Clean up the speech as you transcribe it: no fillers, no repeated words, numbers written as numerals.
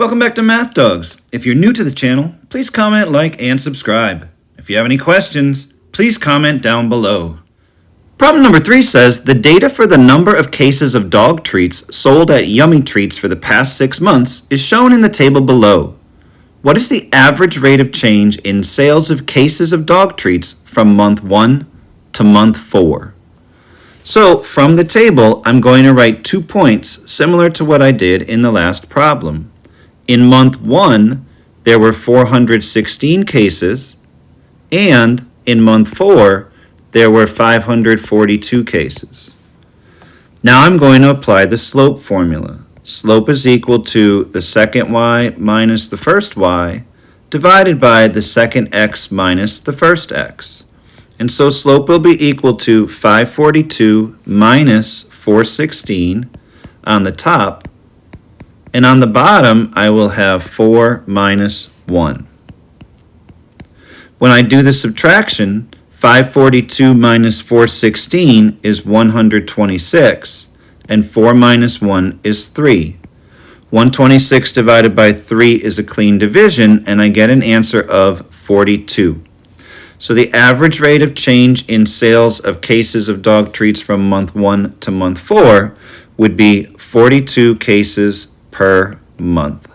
Welcome back to Math Dogs. If you're new to the channel, please comment, like, and subscribe. If you have any questions, please comment down below. Problem number 3 says the data for the number of cases of dog treats sold at Yummy Treats for the past 6 months is shown in the table below. What is the average rate of change in sales of cases of dog treats from month 1 to month 4? So from the table, I'm going to write 2 points similar to what I did in the last problem. In month 1, there were 416 cases, and in month 4, there were 542 cases. Now I'm going to apply the slope formula. Slope is equal to the second y minus the first y divided by the second x minus the first x. And so slope will be equal to 542 minus 416 on the top, and on the bottom I will have 4 minus 1. When I do the subtraction, 542 minus 416 is 126, and 4 minus 1 is 3. 126 divided by 3 is a clean division, and I get an answer of 42. So the average rate of change in sales of cases of dog treats from month 1 to month 4 would be 42 cases per month.